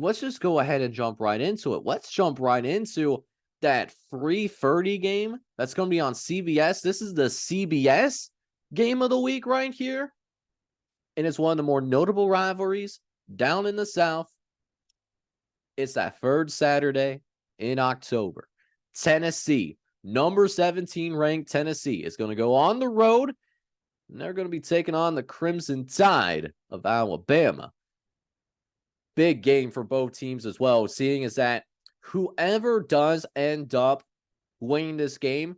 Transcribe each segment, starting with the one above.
let's just go ahead and jump right into it. Let's jump right into that 3:30 game that's going to be on CBS. This is the CBS game of the week right here. And it's one of the more notable rivalries down in the South. It's that third Saturday in October. Tennessee, number 17 ranked Tennessee, is going to go on the road, and they're going to be taking on the Crimson Tide of Alabama. Big game for both teams as well, seeing as that whoever does end up winning this game,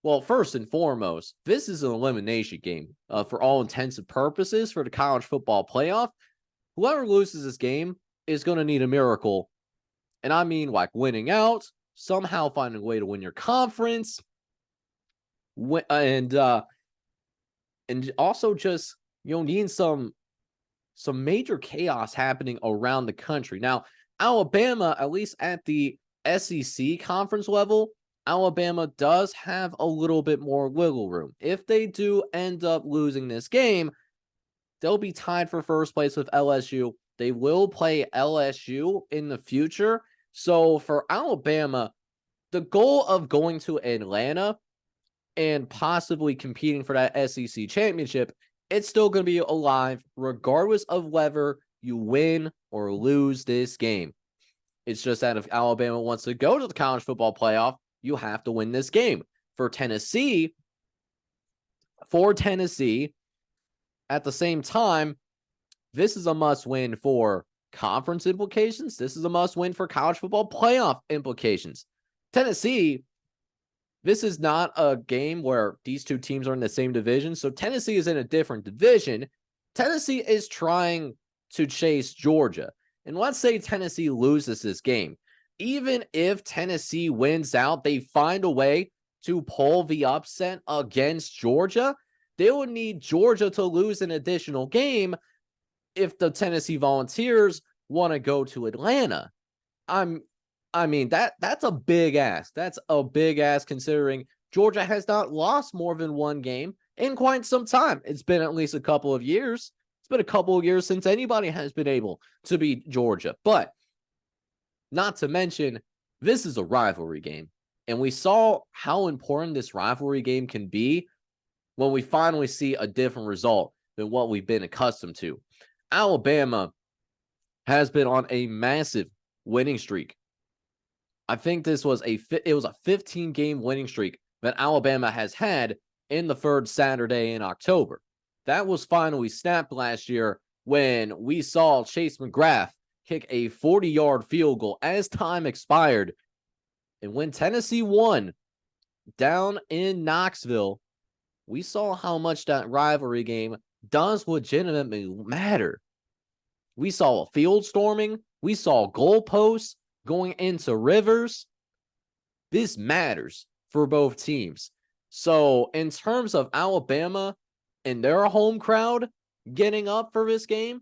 well, first and foremost, this is an elimination game for all intents and purposes for the college football playoff. Whoever loses this game is going to need a miracle. And I mean like winning out, somehow finding a way to win your conference, and also just, needing some major chaos happening around the country. Now, Alabama, at least at the SEC conference level, Alabama does have a little bit more wiggle room. If they do end up losing this game, they'll be tied for first place with LSU. They will play LSU in the future. So for Alabama, the goal of going to Atlanta and possibly competing for that SEC championship, it's still going to be alive regardless of whether you win or lose this game. It's just that if Alabama wants to go to the college football playoff, you have to win this game. For Tennessee, at the same time, this is a must-win for conference implications. This is a must-win for college football playoff implications. Tennessee, this is not a game where these two teams are in the same division, so Tennessee is in a different division. Tennessee is trying to chase Georgia. And let's say Tennessee loses this game. Even if Tennessee wins out, they find a way to pull the upset against Georgia, they would need Georgia to lose an additional game if the Tennessee Volunteers want to go to Atlanta. That's a big ask. That's a big ask considering Georgia has not lost more than one game in quite some time. It's been at least a couple of years. It's been a couple of years since anybody has been able to beat Georgia. But not to mention, this is a rivalry game. And we saw how important this rivalry game can be when we finally see a different result than what we've been accustomed to. Alabama has been on a massive winning streak. I think this was a 15-game winning streak that Alabama has had in the third Saturday in October. That was finally snapped last year when we saw Chase McGrath kick a 40-yard field goal as time expired. And when Tennessee won down in Knoxville, we saw how much that rivalry game does legitimately matter. We saw a field storming. We saw goalposts going into rivers. This matters for both teams. So in terms of Alabama and their home crowd getting up for this game,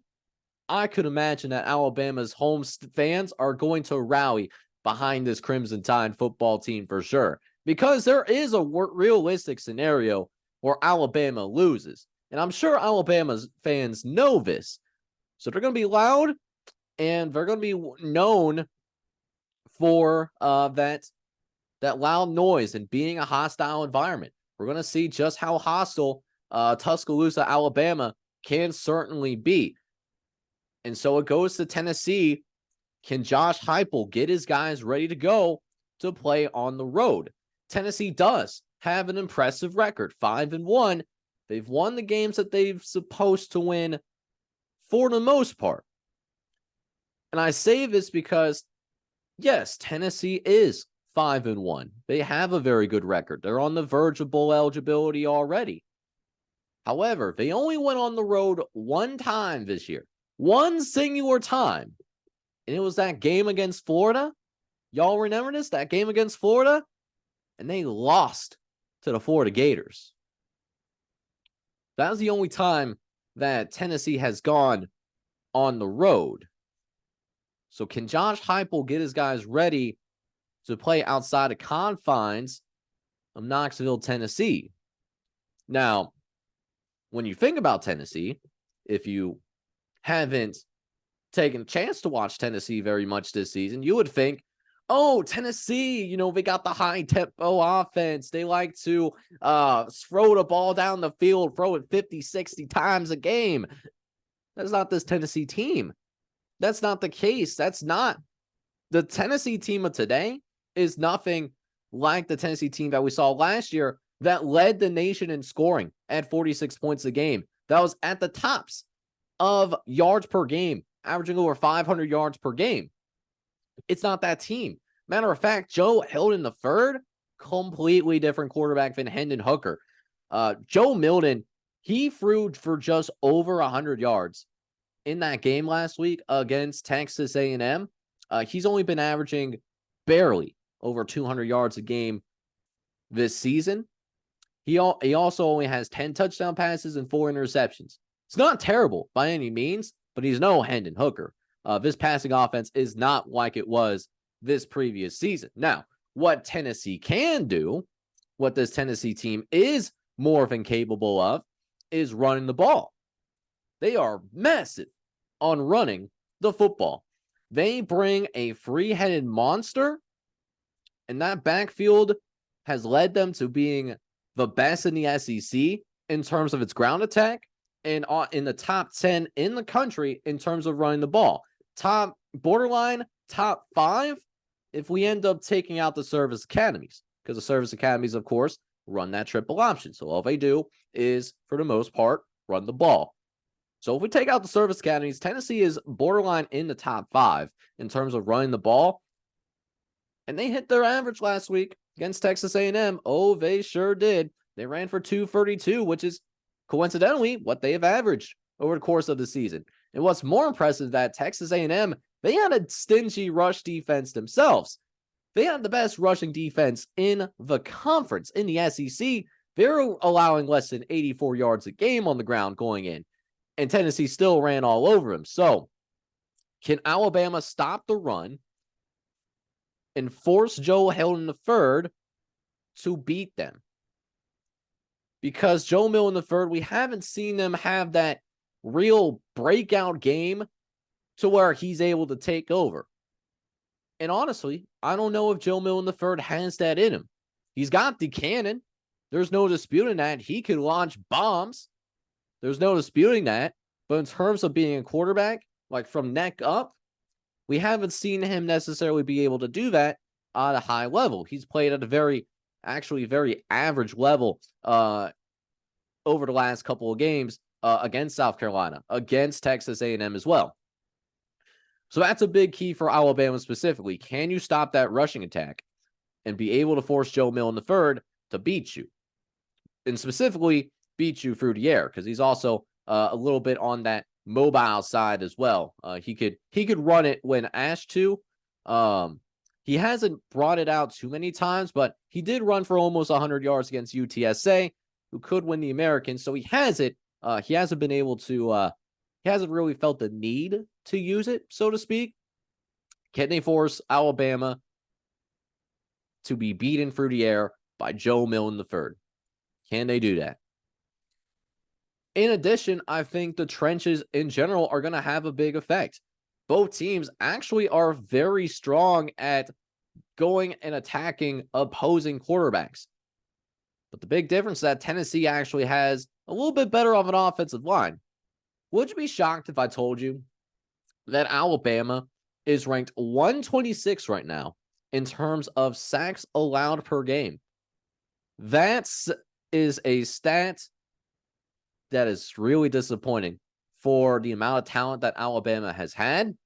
I could imagine that Alabama's home fans are going to rally behind this Crimson Tide football team for sure, because there is a realistic scenario where Alabama loses. And I'm sure Alabama's fans know this. So they're going to be loud, and they're going to be known for that loud noise and being a hostile environment. We're going to see just how hostile Tuscaloosa, Alabama can certainly be. And so it goes to Tennessee. Can Josh Heupel get his guys ready to go to play on the road? Tennessee does have an impressive record, 5-1. They've won the games that they've supposed to win for the most part. And I say this because, yes, Tennessee is 5-1. They have a very good record. They're on the verge of bowl eligibility already. However, they only went on the road one time this year. One singular time. And it was that game against Florida. Y'all remember this? That game against Florida? And they lost to the Florida Gators. That was the only time that Tennessee has gone on the road. So can Josh Heupel get his guys ready to play outside of confines of Knoxville, Tennessee? Now, when you think about Tennessee, if you haven't taken a chance to watch Tennessee very much this season, you would think, oh, Tennessee, they got the high tempo offense. They like to throw the ball down the field, throw it 50, 60 times a game. That's not this Tennessee team. That's not the case. That's not the Tennessee team of today is nothing like the Tennessee team that we saw last year that led the nation in scoring at 46 points a game. That was at the tops of yards per game, averaging over 500 yards per game. It's not that team. Matter of fact, Joe Hilton III, completely different quarterback than Hendon Hooker. Joe Milton, he threw for just over 100 yards in that game last week against Texas A&M. He's only been averaging barely over 200 yards a game this season. He also only has 10 touchdown passes and 4 interceptions. It's not terrible by any means, but he's no Hendon Hooker. This passing offense is not like it was this previous season. Now, what Tennessee can do, what this Tennessee team is more than capable of, is running the ball. They are massive on running the football. They bring a three-headed monster, and that backfield has led them to being the best in the SEC in terms of its ground attack and in the top 10 in the country in terms of running the ball. Top 5 if we end up taking out the service academies, because the service academies, of course, run that triple option. So all they do is, for the most part, run the ball. So if we take out the service academies, Tennessee is borderline in the top 5 in terms of running the ball. And they hit their average last week against Texas A&M. Oh, they sure did. They ran for 232, which is coincidentally what they have averaged over the course of the season. And what's more impressive, that Texas A&M, they had a stingy rush defense themselves. They had the best rushing defense in the conference, in the SEC. They're allowing less than 84 yards a game on the ground going in. And Tennessee still ran all over them. So, can Alabama stop the run and force Joe Hilton III to beat them? Because Joe Milton III, we haven't seen them have that real breakout game to where he's able to take over. And honestly, I don't know if Joe Milton III has that in him. He's got the cannon. There's no disputing that. He can launch bombs. There's no disputing that. But in terms of being a quarterback, like from neck up, we haven't seen him necessarily be able to do that at a high level. He's played at a very average level over the last couple of games against South Carolina, against Texas A&M as well. So that's a big key for Alabama specifically. Can you stop that rushing attack and be able to force Joe Milton III to beat you? And specifically, beat you through the air, because he's also a little bit on that mobile side as well. He could run it when asked to. He hasn't brought it out too many times, but he did run for almost 100 yards against UTSA, who could win the American. So he has it. He hasn't been able to. He hasn't really felt the need to use it, so to speak. Can they force Alabama to be beaten through the air by Joe Milton III? Can they do that? In addition, I think the trenches in general are going to have a big effect. Both teams actually are very strong at going and attacking opposing quarterbacks. But the big difference is that Tennessee actually has a little bit better of an offensive line. Would you be shocked if I told you that Alabama is ranked 126 right now in terms of sacks allowed per game? That is a stat that is really disappointing for the amount of talent that Alabama has had.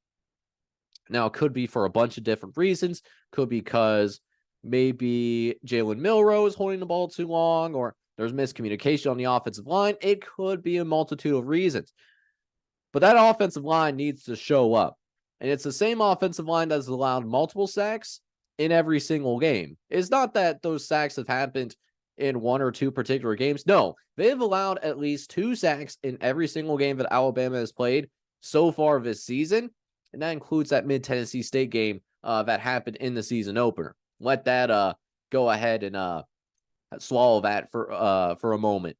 Now, it could be for a bunch of different reasons. Could be because maybe Jalen Milroe is holding the ball too long, or there's miscommunication on the offensive line. It could be a multitude of reasons. But that offensive line needs to show up. And it's the same offensive line that's allowed multiple sacks in every single game. It's not that those sacks have happened in one or two particular games. No, they've allowed at least 2 sacks in every single game that Alabama has played so far this season. And that includes that mid-Tennessee State game that happened in the season opener. Let that go ahead and swallow that for a moment.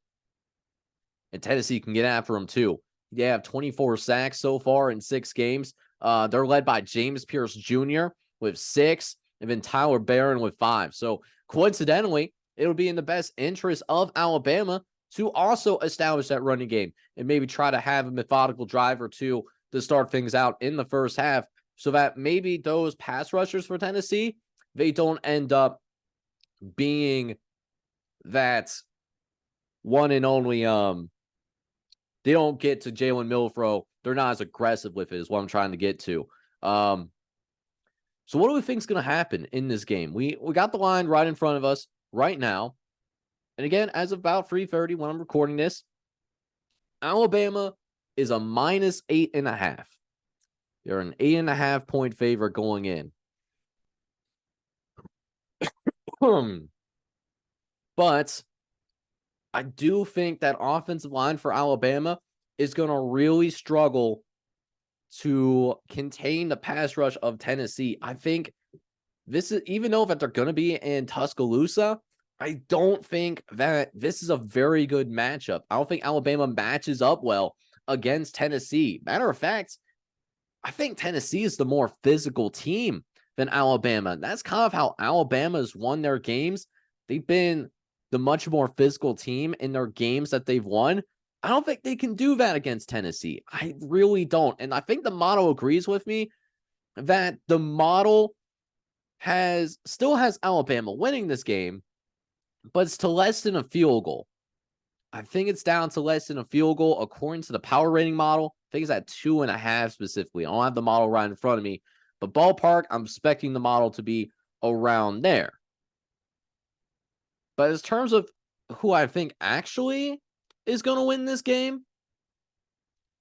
And Tennessee can get after them too. They have 24 sacks so far in 6 games. They're led by James Pierce Jr. with 6, and then Tyler Barron with 5. So coincidentally, it would be in the best interest of Alabama to also establish that running game and maybe try to have a methodical drive or two to start things out in the first half so that maybe those pass rushers for Tennessee, they don't end up being that one and only, they don't get to Jalen Milroe. They're not as aggressive with it is what I'm trying to get to. So what do we think is going to happen in this game? We got the line right in front of us right now. And again, as of about 3:30 when I'm recording this, Alabama is a -8.5. They're an 8.5 point favorite going in. But I do think that offensive line for Alabama is going to really struggle to contain the pass rush of Tennessee. I think this is, even though that they're going to be in Tuscaloosa, I don't think that this is a very good matchup. I don't think Alabama matches up well against Tennessee. Matter of fact, I think Tennessee is the more physical team than Alabama. That's kind of how Alabama's won their games. They've been the much more physical team in their games that they've won. I don't think they can do that against Tennessee. I really don't. And I think the model agrees with me that the model still has Alabama winning this game, but it's to less than a field goal. I think it's down to less than a field goal according to the power rating model. I think it's at 2.5 specifically. I don't have the model right in front of me, but ballpark, I'm expecting the model to be around there. But in terms of who I think actually is going to win this game,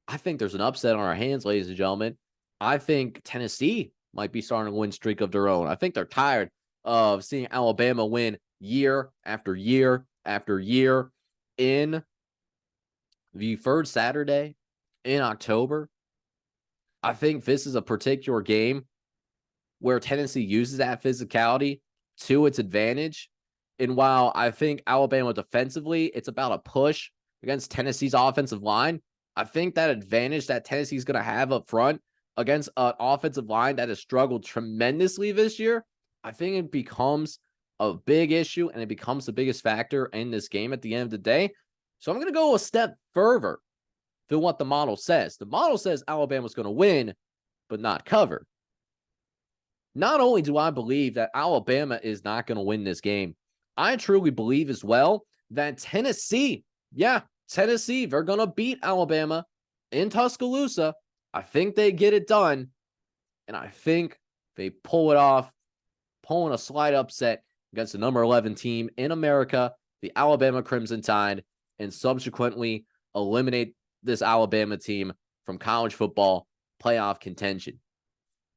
I think there's an upset on our hands, ladies and gentlemen. I think Tennessee might be starting a win streak of their own. I think they're tired of seeing Alabama win year after year after year in the third Saturday in October. I think this is a particular game where Tennessee uses that physicality to its advantage. And while I think Alabama defensively, it's about a push against Tennessee's offensive line, I think that advantage that Tennessee's going to have up front against an offensive line that has struggled tremendously this year, I think it becomes a big issue and it becomes the biggest factor in this game at the end of the day. So I'm going to go a step further than what the model says. The model says Alabama's going to win, but not cover. Not only do I believe that Alabama is not going to win this game, I truly believe as well that Tennessee, they're going to beat Alabama in Tuscaloosa. I think they get it done, and I think they pull it off, pulling a slight upset against the number 11 team in America, the Alabama Crimson Tide, and subsequently eliminate this Alabama team from college football playoff contention.